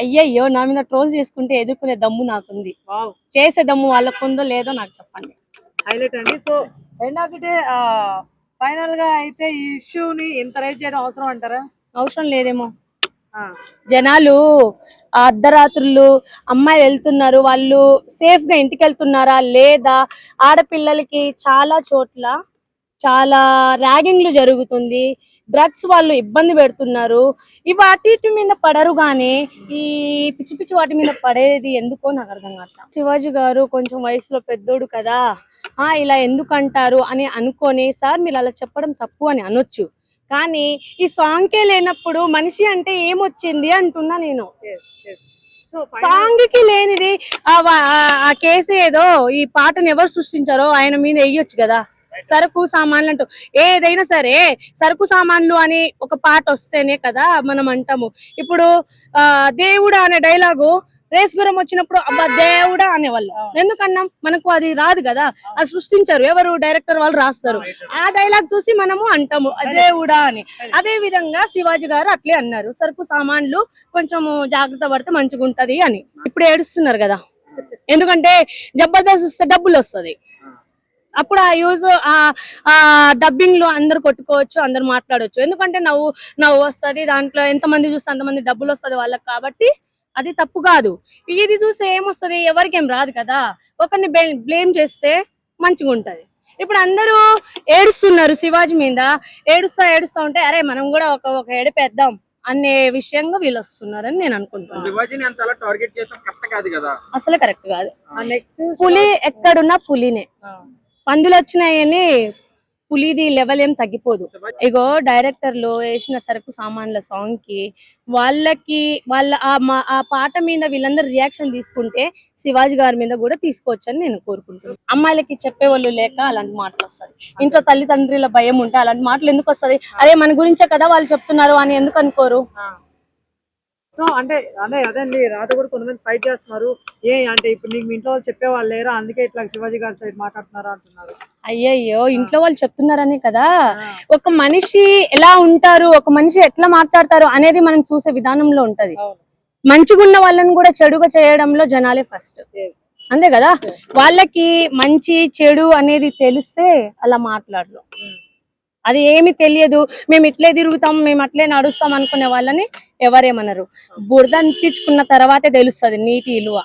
అయ్యయ్యో నా మీద ట్రోల్ చేసుకుంటే ఎదుర్కొనే దమ్ము నాకుంది. చేసే దమ్ము వాళ్ళకు ఉందో లేదో నాకు చెప్పండి. హైలైట్ అండి. So end of the day final గా అయితే ఈ ఇష్యూని ఇంత రైజ్ చేయడం అవసరం అంటారా? అవసరం లేదేమో. జనాలు అర్ధరాత్రులు అమ్మాయిలు వెళ్తున్నారు, వాళ్ళు సేఫ్ గా ఇంటికి వెళ్తున్నారా లేదా, ఆడపిల్లలకి చాలా చోట్ల చాలా ర్యాగింగ్లు జరుగుతుంది, డ్రగ్స్ వాళ్ళు ఇబ్బంది పెడుతున్నారు. ఈ వాటి మీద పడరు గానీ ఈ పిచ్చి పిచ్చి వాటి మీద పడేది ఎందుకో నాకు అర్థం కావట్లేదు. శివాజీ గారు కొంచెం వయసులో పెద్దోడు కదా, ఇలా ఎందుకు అంటారు అని అనుకొని సార్ మీరు అలా చెప్పడం తప్పు అని అనొచ్చు. కానీ ఈ సాంగ్ కే లేనప్పుడు మనిషి అంటే ఏమొచ్చింది అంటున్నా నేను. సాంగ్ కి లేనిది ఆ కేసు ఏదో ఈ పాటను ఎవరు సృష్టించారో ఆయన మీద వేయొచ్చు కదా. సరుకు సామాన్లు అంటూ ఏదైనా సరే సరుకు సామాన్లు అని ఒక పాట వస్తేనే కదా మనం అంటాము. ఇప్పుడు దేవుడా అనే డైలాగు రేస్ గురం వచ్చినప్పుడు అబ్బా దేవుడా అనేవాళ్ళు. ఎందుకన్నాం? మనకు అది రాదు కదా, అది సృష్టించారు ఎవరు? డైరెక్టర్ వాళ్ళు రాస్తారు. ఆ డైలాగ్ చూసి మనము అంటాము దేవుడా అని. అదే విధంగా శివాజీ గారు అట్లే అన్నారు, సరుకు సామాన్లు కొంచెము జాగ్రత్త పడితే మంచిగా ఉంటది అని. ఇప్పుడు ఏడుస్తున్నారు కదా, ఎందుకంటే జబర్దస్త్ వస్తే డబ్బులు వస్తుంది. అప్పుడు ఆ యూజ్ ఆ డబ్బింగ్ లో అందరు కొట్టుకోవచ్చు, అందరు మాట్లాడవచ్చు. ఎందుకంటే నవ్వు వస్తుంది, దాంట్లో ఎంతమంది చూస్తే అంతమంది డబ్బులు వస్తుంది వాళ్ళకి. కాబట్టి అది తప్పు కాదు. ఇది చూస్తే ఏమొస్తుంది? ఎవరికి ఏం రాదు కదా. ఒకరిని బ్లేమ్ చేస్తే మంచిగా ఉంటది. ఇప్పుడు అందరూ ఏడుస్తున్నారు శివాజీ మీద, ఏడుస్తా ఉంటే అరే మనం కూడా ఒక ఏడిపేద్దాం అనే విషయంగా వీళ్ళు వస్తున్నారని నేను అనుకుంటున్నాను. అసలు కరెక్ట్ కాదు. నెక్స్ట్ పులి ఎక్కడున్నా పులినే. పందులు వచ్చినాయని పులిది లెవెల్ ఏం తగ్గిపోదు. ఇగో డైరెక్టర్లు వేసిన సరుకు సామాన్ల సాంగ్ కి వాళ్ళ ఆ పాట మీద వీళ్ళందరూ రియాక్షన్ తీసుకుంటే శివాజీ గారి మీద కూడా తీసుకోవచ్చని నేను కోరుకుంటున్నాను. అమ్మాయిలకి చెప్పేవాళ్ళు లేక అలాంటి మాటలు వస్తాయి. ఇంట్లో తల్లిదండ్రుల భయం ఉంటే అలాంటి మాటలు ఎందుకు వస్తుంది? అరే మన గురించే కదా వాళ్ళు చెప్తున్నారు అని ఎందుకు అనుకోరు? సో అంటే అదండి, రాధ కూడా కొంతమంది ఫైట్ చేస్తున్నారు. అంటే ఇప్పుడు నీకు మీ ఇంట్లో వాళ్ళు చెప్పేవాళ్ళు లేరా, అందుకే ఇట్లా శివాజీ గారి సైడ్ మాట్లాడుతున్నారా అంటున్నారు. అయ్యయ్యో ఇంట్లో వాళ్ళు చెప్తున్నారనే కదా. ఒక మనిషి ఎలా ఉంటారు, ఒక మనిషి ఎట్లా మాట్లాడతారు అనేది మనం చూసే విధానంలో ఉంటది. మంచిగా ఉన్న వాళ్ళని కూడా చెడుగా చేయడంలో జనాలే ఫస్ట్, అంతే కదా. వాళ్ళకి మంచి చెడు అనేది తెలిస్తే అలా మాట్లాడరు. అది ఏమి తెలియదు, మేము ఇట్లే తిరుగుతాం, మేము అట్లే నడుస్తాం అనుకునే వాళ్ళని ఎవరేమన్నారు. బురద అంటించుకున్న తర్వాతే తెలుస్తుంది నీటి విలువ.